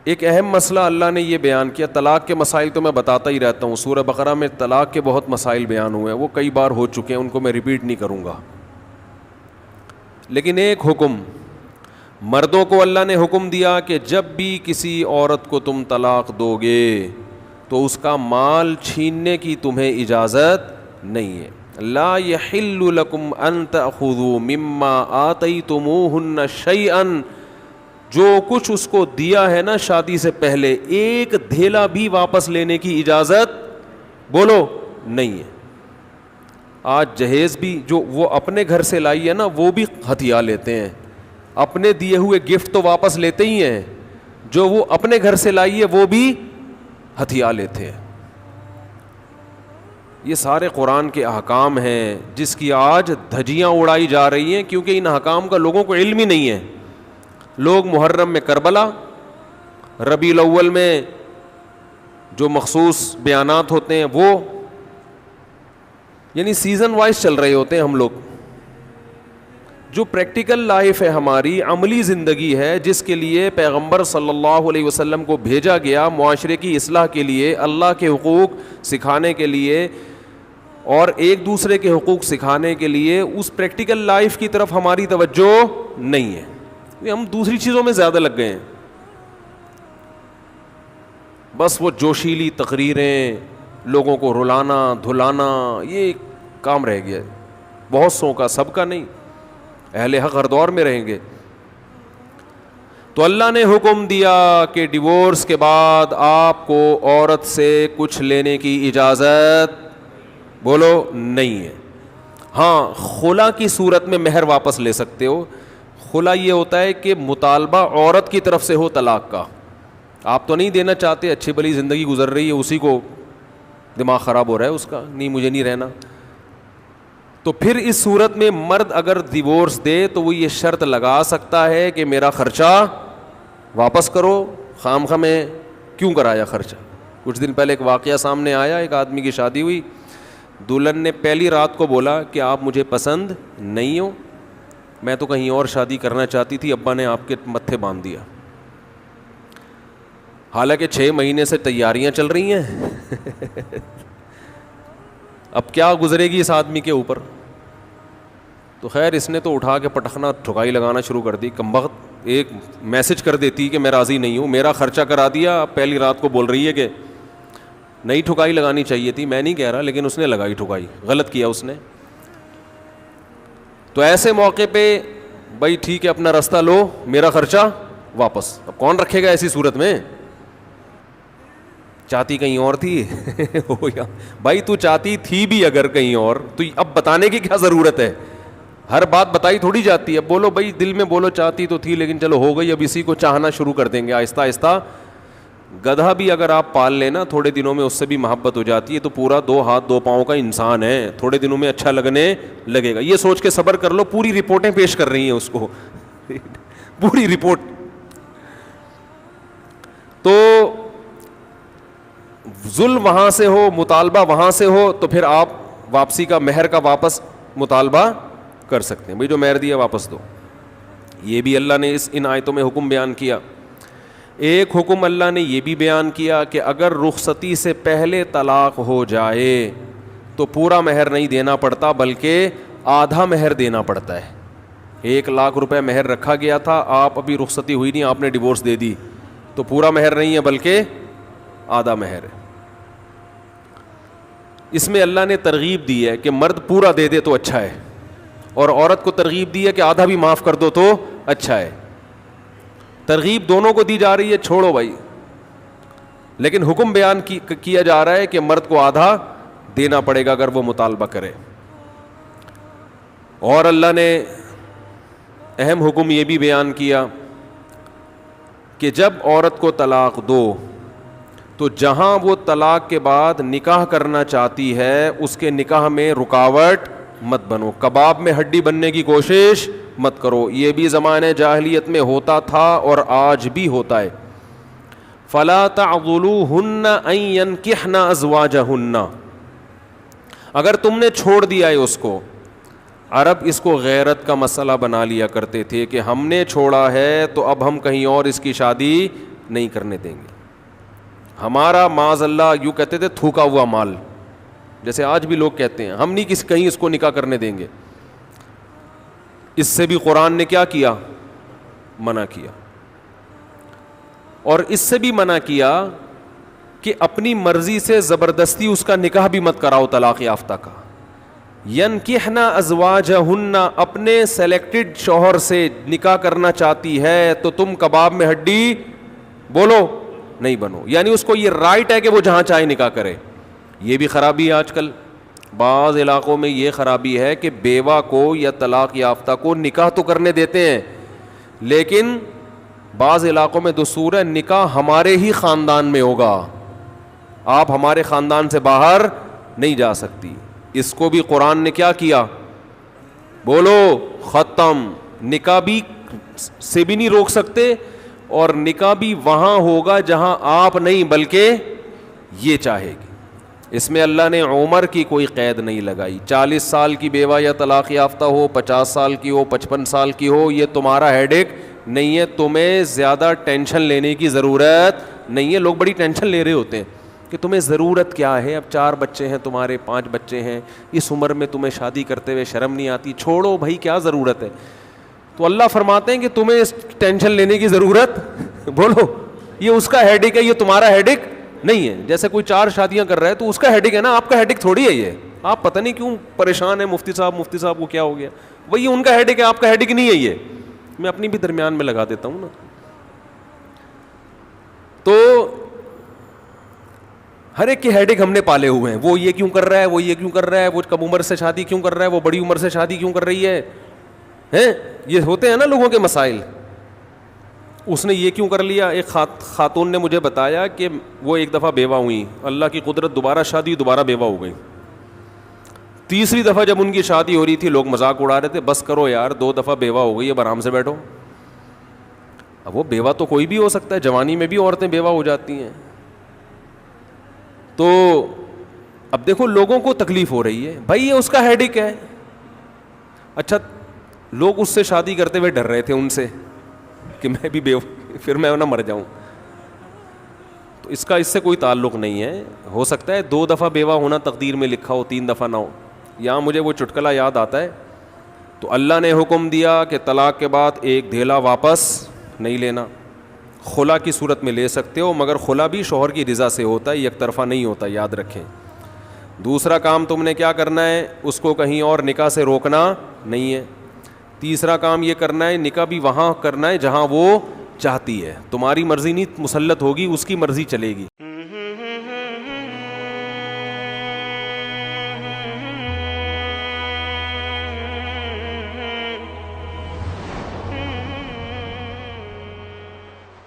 ایک اہم مسئلہ اللہ نے یہ بیان کیا. طلاق کے مسائل تو میں بتاتا ہی رہتا ہوں, سورہ بقرہ میں طلاق کے بہت مسائل بیان ہوئے ہیں, وہ کئی بار ہو چکے ہیں, ان کو میں ریپیٹ نہیں کروں گا. لیکن ایک حکم مردوں کو اللہ نے حکم دیا کہ جب بھی کسی عورت کو تم طلاق دو گے تو اس کا مال چھیننے کی تمہیں اجازت نہیں ہے. لا یحل لکم ان تأخذوا مما آتیتموہن شیئا, جو کچھ اس کو دیا ہے نا شادی سے پہلے, ایک دھیلا بھی واپس لینے کی اجازت بولو نہیں ہے. آج جہیز بھی جو وہ اپنے گھر سے لائی ہے نا وہ بھی ہتھیا لیتے ہیں, اپنے دیے ہوئے گفٹ تو واپس لیتے ہی ہیں, جو وہ اپنے گھر سے لائی ہے وہ بھی ہتھیا لیتے ہیں. یہ سارے قرآن کے احکام ہیں جس کی آج دھجیاں اڑائی جا رہی ہیں, کیونکہ ان احکام کا لوگوں کو علم ہی نہیں ہے. لوگ محرم میں کربلا, ربیع الاول میں جو مخصوص بیانات ہوتے ہیں وہ, یعنی سیزن وائز چل رہے ہوتے ہیں ہم لوگ. جو پریکٹیکل لائف ہے ہماری, عملی زندگی ہے جس کے لیے پیغمبر صلی اللہ علیہ وسلم کو بھیجا گیا معاشرے کی اصلاح کے لیے, اللہ کے حقوق سکھانے کے لیے اور ایک دوسرے کے حقوق سکھانے کے لیے, اس پریکٹیکل لائف کی طرف ہماری توجہ نہیں ہے. ہم دوسری چیزوں میں زیادہ لگ گئے ہیں. بس وہ جوشیلی تقریریں, لوگوں کو رلانا دھلانا, یہ کام رہ گیا ہے بہت سو کا, سب کا نہیں. اہل حق ہر دور میں رہیں گے. تو اللہ نے حکم دیا کہ ڈیورس کے بعد آپ کو عورت سے کچھ لینے کی اجازت بولو نہیں ہے. ہاں, خلا کی صورت میں مہر واپس لے سکتے ہو. خلا یہ ہوتا ہے کہ مطالبہ عورت کی طرف سے ہو طلاق کا, آپ تو نہیں دینا چاہتے, اچھی بھلی زندگی گزر رہی ہے, اسی کو دماغ خراب ہو رہا ہے اس کا, نہیں مجھے نہیں رہنا. تو پھر اس صورت میں مرد اگر ڈیورس دے تو وہ یہ شرط لگا سکتا ہے کہ میرا خرچہ واپس کرو, خام خواہ میں کیوں کرایا خرچہ. کچھ دن پہلے ایک واقعہ سامنے آیا, ایک آدمی کی شادی ہوئی, دلہن نے پہلی رات کو بولا کہ آپ مجھے پسند نہیں ہو, میں تو کہیں اور شادی کرنا چاہتی تھی, ابا نے آپ کے متھے باندھ دیا. حالانکہ 6 مہینے سے تیاریاں چل رہی ہیں. اب کیا گزرے گی اس آدمی کے اوپر. تو خیر اس نے تو اٹھا کے پٹخنا ٹھکائی لگانا شروع کر دی. کمبخت ایک میسج کر دیتی کہ میں راضی نہیں ہوں, میرا خرچہ کرا دیا, اب پہلی رات کو بول رہی ہے کہ نئی ٹھکائی لگانی چاہیے تھی. میں نہیں کہہ رہا, لیکن اس نے لگائی ٹھکائی, غلط کیا اس نے. تو ایسے موقع پہ بھائی ٹھیک ہے اپنا راستہ لو, میرا خرچہ واپس. اب کون رکھے گا ایسی صورت میں. چاہتی کہیں اور تھی بھائی تو چاہتی تھی بھی اگر کہیں اور, تو اب بتانے کی کیا ضرورت ہے. ہر بات بتائی تھوڑی جاتی ہے. بولو بھائی دل میں بولو چاہتی تو تھی لیکن چلو ہو گئی, اب اسی کو چاہنا شروع کر دیں گے آہستہ آہستہ. گدھا بھی اگر آپ پال لینا تھوڑے دنوں میں اس سے بھی محبت ہو جاتی ہے, تو پورا 2 ہاتھ 2 پاؤں کا انسان ہے, تھوڑے دنوں میں اچھا لگنے لگے گا. یہ سوچ کے صبر کر لو, پوری رپورٹیں پیش کر رہی ہیں اس کو پوری رپورٹ. تو ظلم وہاں سے ہو, مطالبہ وہاں سے ہو, تو پھر آپ واپسی کا مہر کا واپس مطالبہ کر سکتے ہیں. بھائی جو مہر دیا واپس دو. یہ بھی اللہ نے ان آیتوں میں حکم بیان کیا. ایک حکم اللہ نے یہ بھی بیان کیا کہ اگر رخصتی سے پہلے طلاق ہو جائے تو پورا مہر نہیں دینا پڑتا بلکہ آدھا مہر دینا پڑتا ہے. 1 لاکھ روپے مہر رکھا گیا تھا, آپ ابھی رخصتی ہوئی نہیں, آپ نے ڈیورس دے دی, تو پورا مہر نہیں ہے بلکہ آدھا مہر ہے. اس میں اللہ نے ترغیب دی ہے کہ مرد پورا دے دے تو اچھا ہے, اور عورت کو ترغیب دی ہے کہ آدھا بھی معاف کر دو تو اچھا ہے. ترغیب دونوں کو دی جا رہی ہے, چھوڑو بھائی, لیکن حکم بیان کیا جا رہا ہے کہ مرد کو آدھا دینا پڑے گا اگر وہ مطالبہ کرے. اور اللہ نے اہم حکم یہ بھی بیان کیا کہ جب عورت کو طلاق دو تو جہاں وہ طلاق کے بعد نکاح کرنا چاہتی ہے اس کے نکاح میں رکاوٹ مت بنو, کباب میں ہڈی بننے کی کوشش مت کرو. یہ بھی زمانے جاہلیت میں ہوتا تھا اور آج بھی ہوتا ہے. فلا تعضلوهن ان ينكحن ازواجهن, اگر تم نے چھوڑ دیا ہے اس کو. عرب اس کو غیرت کا مسئلہ بنا لیا کرتے تھے کہ ہم نے چھوڑا ہے تو اب ہم کہیں اور اس کی شادی نہیں کرنے دیں گے. ہمارا معاذ اللہ یوں کہتے تھے تھوکا ہوا مال, جیسے آج بھی لوگ کہتے ہیں, ہم نہیں کہیں اس کو نکاح کرنے دیں گے. اس سے بھی قرآن نے کیا کیا, منع کیا. اور اس سے بھی منع کیا کہ اپنی مرضی سے زبردستی اس کا نکاح بھی مت کراؤ طلاق یافتہ کا. ینکحن ازواجہن, اپنے سلیکٹڈ شوہر سے نکاح کرنا چاہتی ہے تو تم کباب میں ہڈی بولو نہیں بنو, یعنی اس کو یہ رائٹ ہے کہ وہ جہاں چاہے نکاح کرے. یہ بھی خرابی ہے آج کل بعض علاقوں میں, یہ خرابی ہے کہ بیوہ کو یا طلاق یافتہ کو نکاح تو کرنے دیتے ہیں, لیکن بعض علاقوں میں دستور ہے نکاح ہمارے ہی خاندان میں ہوگا, آپ ہمارے خاندان سے باہر نہیں جا سکتی. اس کو بھی قرآن نے کیا کیا, بولو ختم. نکاح بھی سے بھی نہیں روک سکتے, اور نکاح بھی وہاں ہوگا جہاں آپ نہیں بلکہ یہ چاہے گی. اس میں اللہ نے عمر کی کوئی قید نہیں لگائی. 40 سال کی بیوہ یا طلاق یافتہ ہو, 50 سال کی ہو, 55 سال کی ہو, یہ تمہارا ہیڈ ایک نہیں ہے. تمہیں زیادہ ٹینشن لینے کی ضرورت نہیں ہے. لوگ بڑی ٹینشن لے رہے ہوتے ہیں کہ تمہیں ضرورت کیا ہے, اب 4 بچے ہیں تمہارے, 5 بچے ہیں, اس عمر میں تمہیں شادی کرتے ہوئے شرم نہیں آتی, چھوڑو بھائی کیا ضرورت ہے. تو اللہ فرماتے ہیں کہ تمہیں اس ٹینشن لینے کی ضرورت بولو یہ اس کا ہیڈ ایک ہے, یہ تمہارا ہیڈ ایک نہیں ہے. جیسے کوئی 4 شادیاں کر رہا ہے تو اس کا ہیڈ ایک ہے نا, آپ کا ہیڈ ایک تھوڑی ہے. یہ آپ پتہ نہیں کیوں پریشان ہیں, مفتی صاحب کو کیا ہو گیا, وہی ان کا ہیڈ ایک ہے, آپ کا ہیڈ ایک نہیں ہے. یہ میں اپنی بھی درمیان میں لگا دیتا ہوں نا. تو ہر ایک کے ہیڈ ایک ہم نے پالے ہوئے ہیں, وہ یہ کیوں کر رہا ہے, وہ یہ کیوں کر رہا ہے, وہ کم عمر سے شادی کیوں کر رہا ہے, وہ بڑی عمر سے شادی کیوں کر رہی ہے, یہ ہوتے ہیں نا لوگوں کے مسائل. اس نے یہ کیوں کر لیا. ایک خاتون نے مجھے بتایا کہ وہ ایک دفعہ بیوہ ہوئی, اللہ کی قدرت دوبارہ شادی, دوبارہ بیوہ ہو گئی. تیسری دفعہ جب ان کی شادی ہو رہی تھی لوگ مذاق اڑا رہے تھے, بس کرو یار 2 دفعہ بیوہ ہو گئی, اب آرام سے بیٹھو. اب وہ بیوہ تو کوئی بھی ہو سکتا ہے, جوانی میں بھی عورتیں بیوہ ہو جاتی ہیں. تو اب دیکھو لوگوں کو تکلیف ہو رہی ہے, بھائی یہ اس کا ہیڈ ایک ہے. اچھا لوگ اس سے شادی کرتے ہوئے ڈر رہے تھے ان سے کہ میں بھی پھر میں نہ مر جاؤں. تو اس کا اس سے کوئی تعلق نہیں ہے. ہو سکتا ہے 2 دفعہ بیوہ ہونا تقدیر میں لکھا ہو, 3 دفعہ نہ ہو. یہاں مجھے وہ چٹکلا یاد آتا ہے. تو اللہ نے حکم دیا کہ طلاق کے بعد ایک دھیلا واپس نہیں لینا. خلا کی صورت میں لے سکتے ہو, مگر خلا بھی شوہر کی رضا سے ہوتا ہے, یک طرفہ نہیں ہوتا, یاد رکھیں. دوسرا کام تم نے کیا کرنا ہے, اس کو کہیں اور نکاح سے روکنا نہیں ہے. تیسرا کام یہ کرنا ہے نکاح بھی وہاں کرنا ہے جہاں وہ چاہتی ہے. تمہاری مرضی نہیں مسلط ہوگی, اس کی مرضی چلے گی.